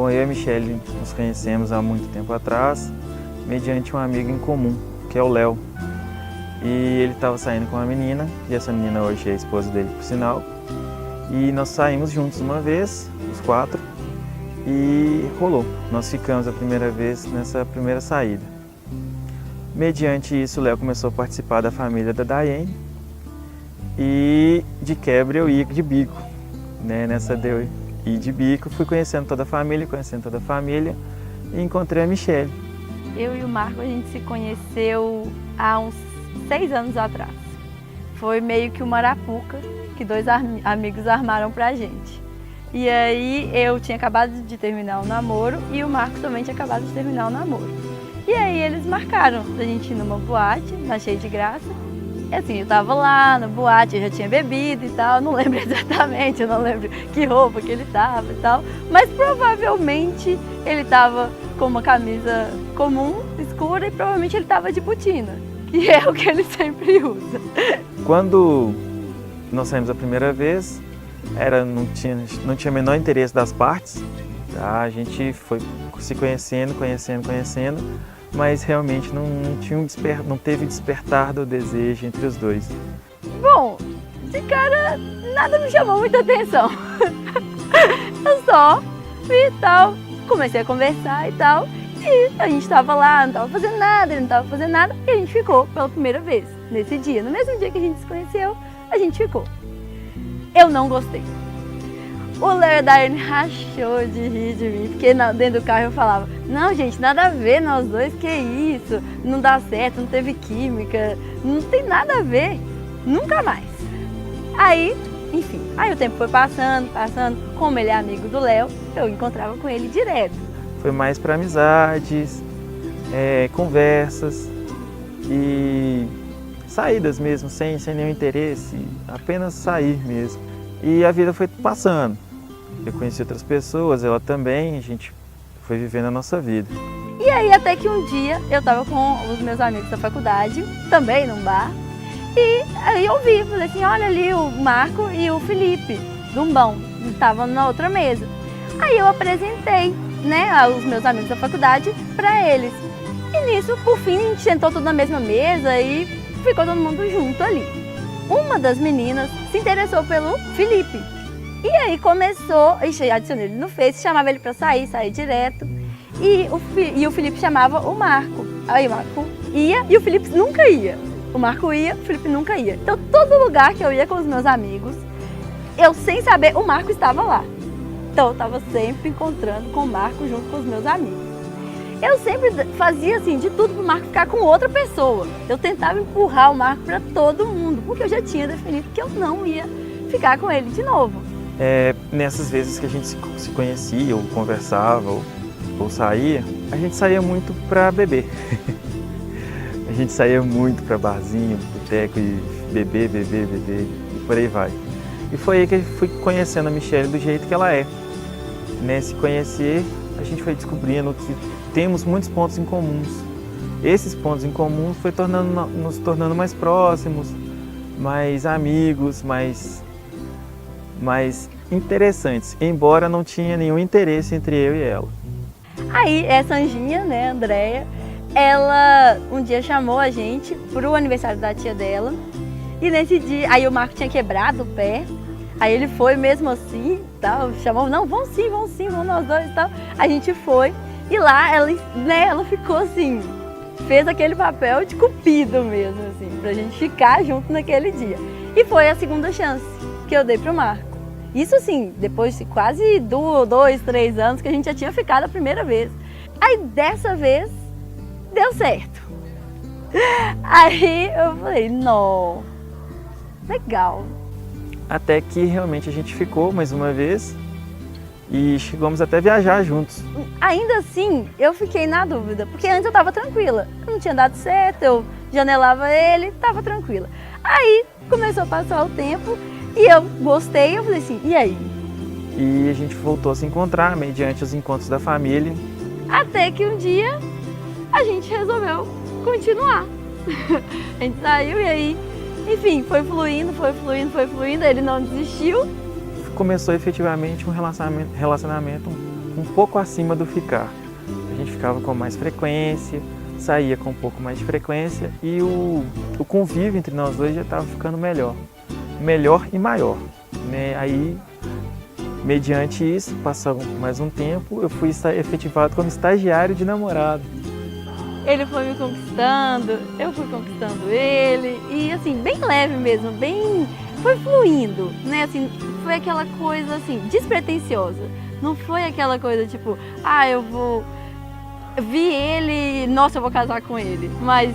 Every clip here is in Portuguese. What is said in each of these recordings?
Bom, eu e a Michelle nos conhecemos há muito tempo atrás, mediante um amigo em comum, que é o Léo. E ele estava saindo com uma menina, e essa menina hoje é a esposa dele, por sinal. E nós saímos juntos uma vez, os quatro, e rolou. Nós ficamos a primeira vez nessa primeira saída. Mediante isso, o Léo começou a participar da família da Daiane, e de quebra eu ia de bico, né? Nessa de eu ir de bico, fui conhecendo toda a família, e encontrei a Michelle. Eu e o Marco, a gente se conheceu há uns 6 anos atrás. Foi meio que uma arapuca que 2 amigos armaram pra gente. E aí eu tinha acabado de terminar o namoro e o Marco também tinha acabado de terminar o namoro. E aí eles marcaram da gente ir numa boate, na Cheia de Graça. E assim, eu tava lá na boate, eu já tinha bebido e tal, não lembro exatamente, eu não lembro que roupa que ele tava e tal. Mas provavelmente ele tava com uma camisa comum, escura, e provavelmente ele tava de botina, que é o que ele sempre usa. Quando nós saímos a primeira vez, não tinha o menor interesse das partes, tá? A gente foi se conhecendo, mas realmente não teve despertar do desejo entre os dois. Bom, de cara, nada me chamou muita atenção. Eu só vi e tal, comecei a conversar e tal, e a gente tava lá, não tava fazendo nada, ele não tava fazendo nada, e a gente ficou pela primeira vez, nesse dia. No mesmo dia que a gente se conheceu, a gente ficou. Eu não gostei. O Léo e a Daiane rachou de rir de mim, porque dentro do carro eu falava: não, gente, nada a ver nós dois, que isso, não dá certo, não teve química, não tem nada a ver, nunca mais. Aí, enfim, aí o tempo foi passando, como ele é amigo do Léo, eu encontrava com ele direto. Foi mais para amizades, conversas e saídas mesmo, sem nenhum interesse, apenas sair mesmo. E a vida foi passando. Eu conheci outras pessoas, ela também, a gente foi vivendo a nossa vida. E aí até que um dia eu tava com os meus amigos da faculdade, também num bar, e aí eu vi, falei assim, olha ali o Marco e o Felipe, Dumbão, estavam na outra mesa. Aí eu apresentei, né, os meus amigos da faculdade para eles. E nisso, por fim, a gente sentou tudo na mesma mesa e ficou todo mundo junto ali. Uma das meninas se interessou pelo Felipe. E aí começou, adicionei ele no Face, chamava ele para sair direto. E o Felipe chamava o Marco. Aí o Marco ia e o Felipe nunca ia. O Marco ia, o Felipe nunca ia. Então todo lugar que eu ia com os meus amigos, eu sem saber, o Marco estava lá. Então eu estava sempre encontrando com o Marco junto com os meus amigos. Eu sempre fazia assim, de tudo para o Marco ficar com outra pessoa. Eu tentava empurrar o Marco para todo mundo, porque eu já tinha definido que eu não ia ficar com ele de novo. Nessas vezes que a gente se conhecia, ou conversava, ou saía, a gente saía muito para beber. A gente saía muito para barzinho, boteco e beber, e por aí vai. E foi aí que eu fui conhecendo a Michelle do jeito que ela é. Se conhecer, a gente foi descobrindo que temos muitos pontos em comuns. Esses pontos em comuns foi nos tornando mais próximos, mais amigos, mais interessantes, embora não tinha nenhum interesse entre eu e ela. Aí essa Anjinha, né, Andréia, ela um dia chamou a gente pro aniversário da tia dela, e nesse dia, aí o Marco tinha quebrado o pé, aí ele foi mesmo assim, tal, chamou, não, vamos sim, vamos nós dois e tal. A gente foi, e lá ela ficou assim, fez aquele papel de cupido mesmo, assim, pra gente ficar junto naquele dia. E foi a segunda chance que eu dei pro Marco. Isso assim, depois de quase 2, 3 anos que a gente já tinha ficado a primeira vez. Aí dessa vez, deu certo. Aí eu falei, não, legal. Até que realmente a gente ficou mais uma vez e chegamos até a viajar juntos. Ainda assim, eu fiquei na dúvida, porque antes eu tava tranquila. Não tinha dado certo, eu janelava ele, tava tranquila. Aí começou a passar o tempo e eu gostei, eu falei assim, e aí? E a gente voltou a se encontrar mediante os encontros da família. Até que um dia a gente resolveu continuar. A gente saiu e aí, enfim, foi fluindo, ele não desistiu. Começou efetivamente um relacionamento um pouco acima do ficar. A gente ficava com mais frequência, saía com um pouco mais de frequência e o convívio entre nós dois já estava ficando melhor e maior, né? Aí, mediante isso, passou mais um tempo, eu fui efetivado como estagiário de namorado. Ele foi me conquistando, eu fui conquistando ele e assim, bem leve mesmo, foi fluindo, né? Assim, foi aquela coisa assim, despretensiosa. Não foi aquela coisa tipo, vi ele, nossa, eu vou casar com ele. Mas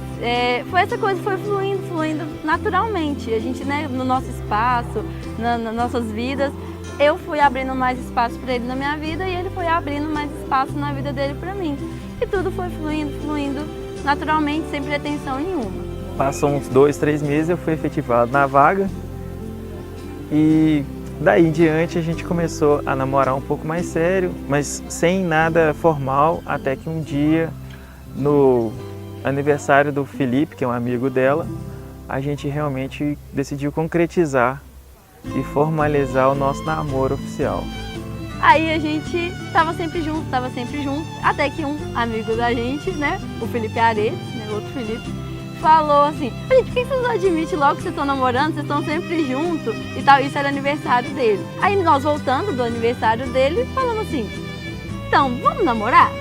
foi essa coisa, foi fluindo naturalmente. A gente, né, no nosso espaço, nas nossas vidas, eu fui abrindo mais espaço para ele na minha vida e ele foi abrindo mais espaço na vida dele para mim. E tudo foi fluindo naturalmente, sem pretensão nenhuma. Passou uns 2, 3 meses, eu fui efetivado na vaga e daí em diante a gente começou a namorar um pouco mais sério, mas sem nada formal, até que um dia, no aniversário do Felipe, que é um amigo dela, a gente realmente decidiu concretizar e formalizar o nosso namoro oficial. Aí a gente estava sempre junto, até que um amigo da gente, né, o Felipe Ares, né, outro Felipe, falou assim, gente, por que vocês não admitem logo que vocês estão namorando, vocês estão sempre juntos e tal, isso era aniversário dele. Aí nós voltando do aniversário dele, falamos assim, então, vamos namorar?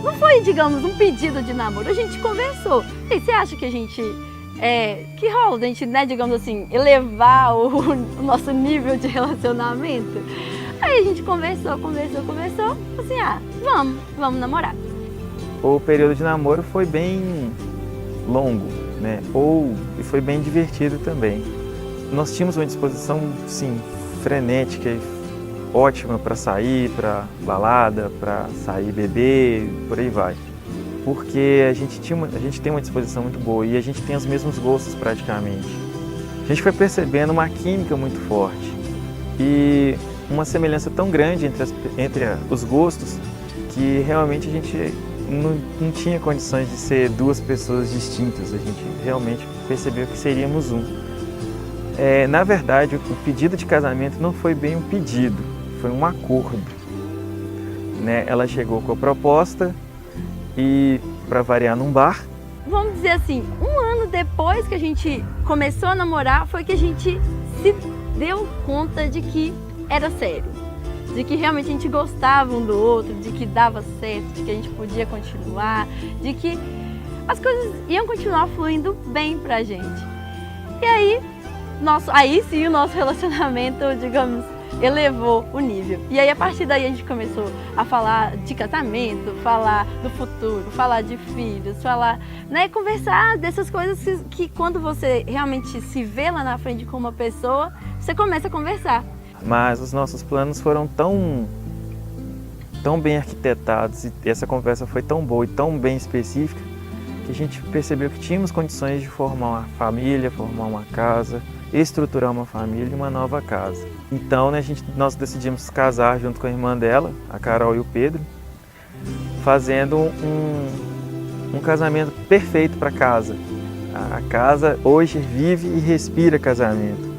Não foi, digamos, um pedido de namoro, a gente conversou. E você acha que a gente, que rola a gente, né, digamos assim, elevar o nosso nível de relacionamento? Aí a gente conversou, assim, vamos namorar. O período de namoro foi bem longo, né? E foi bem divertido também. Nós tínhamos uma disposição, sim, frenética e ótima para sair, para balada, para sair beber, por aí vai. Porque a gente tem uma disposição muito boa e a gente tem os mesmos gostos praticamente. A gente foi percebendo uma química muito forte e uma semelhança tão grande entre os gostos que realmente a gente não tinha condições de ser duas pessoas distintas. A gente realmente percebeu que seríamos um. Na verdade, o pedido de casamento não foi bem um pedido, foi um acordo, né? Ela chegou com a proposta e, para variar, num bar. Vamos dizer assim, um ano depois que a gente começou a namorar, foi que a gente se deu conta de que era sério, de que realmente a gente gostava um do outro, de que dava certo, de que a gente podia continuar, de que as coisas iam continuar fluindo bem pra gente. E aí sim o nosso relacionamento, digamos, elevou o nível. E aí a partir daí a gente começou a falar de casamento, falar do futuro, falar de filhos, né, conversar dessas coisas que quando você realmente se vê lá na frente com uma pessoa, você começa a conversar. Mas os nossos planos foram tão bem arquitetados e essa conversa foi tão boa e tão bem específica que a gente percebeu que tínhamos condições de formar uma família, formar uma casa, estruturar uma família e uma nova casa. Então, né, nós decidimos casar junto com a irmã dela, a Carol e o Pedro, fazendo um casamento perfeito para casa. A casa hoje vive e respira casamento.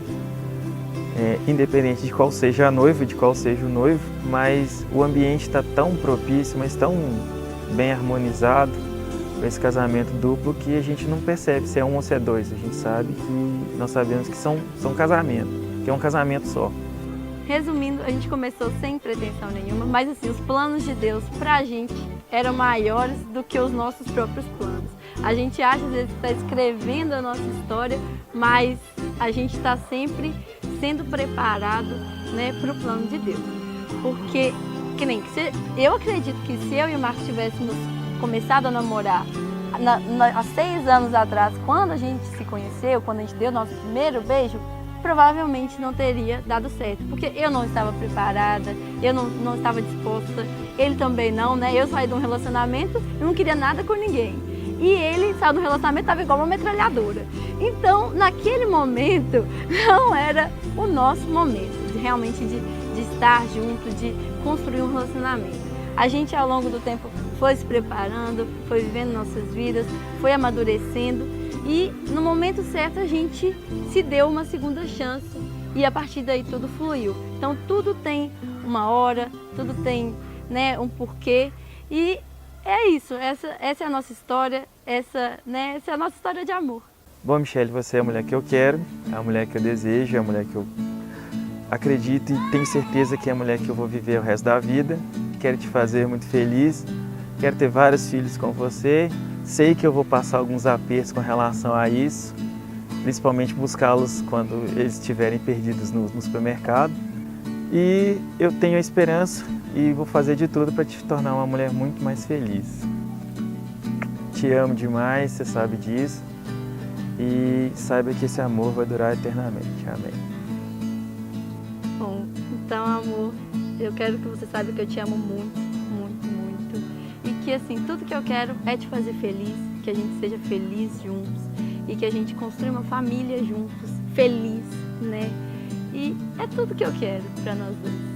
Independente de qual seja a noiva, de qual seja o noivo, mas o ambiente está tão propício, mas tão bem harmonizado com esse casamento duplo que a gente não percebe se é um ou se é dois. A gente sabe que nós sabemos que são casamento, que é um casamento só. Resumindo, a gente começou sem pretensão nenhuma, mas assim, os planos de Deus pra gente eram maiores do que os nossos próprios planos. A gente acha, às vezes, que está escrevendo a nossa história, mas a gente está sempre sendo preparado, né, para o plano de Deus. Porque, eu acredito que se eu e o Marcos tivéssemos começado a namorar há 6 anos atrás, quando a gente se conheceu, quando a gente deu o nosso primeiro beijo, provavelmente não teria dado certo, porque eu não estava preparada, eu não estava disposta, ele também não, né? Eu saí de um relacionamento e não queria nada com ninguém. E ele saiu do relacionamento, estava igual uma metralhadora. Então, naquele momento, não era o nosso momento, realmente de estar junto, de construir um relacionamento. A gente, ao longo do tempo, foi se preparando, foi vivendo nossas vidas, foi amadurecendo e, no momento certo, a gente se deu uma segunda chance e, a partir daí, tudo fluiu. Então, tudo tem uma hora, tudo tem, né, um porquê. E é isso, essa é a nossa história, essa é a nossa história de amor. Bom, Michele, você é a mulher que eu quero, é a mulher que eu desejo, é a mulher que eu acredito e tenho certeza que é a mulher que eu vou viver o resto da vida. Quero te fazer muito feliz, quero ter vários filhos com você. Sei que eu vou passar alguns apertos com relação a isso, principalmente buscá-los quando eles estiverem perdidos no supermercado. E eu tenho a esperança e vou fazer de tudo para te tornar uma mulher muito mais feliz. Te amo demais, você sabe disso. E saiba que esse amor vai durar eternamente. Amém. Bom, então, amor, eu quero que você saiba que eu te amo muito, muito, muito. E que, assim, tudo que eu quero é te fazer feliz, que a gente seja feliz juntos e que a gente construa uma família juntos, feliz, né? E é tudo que eu quero para nós dois.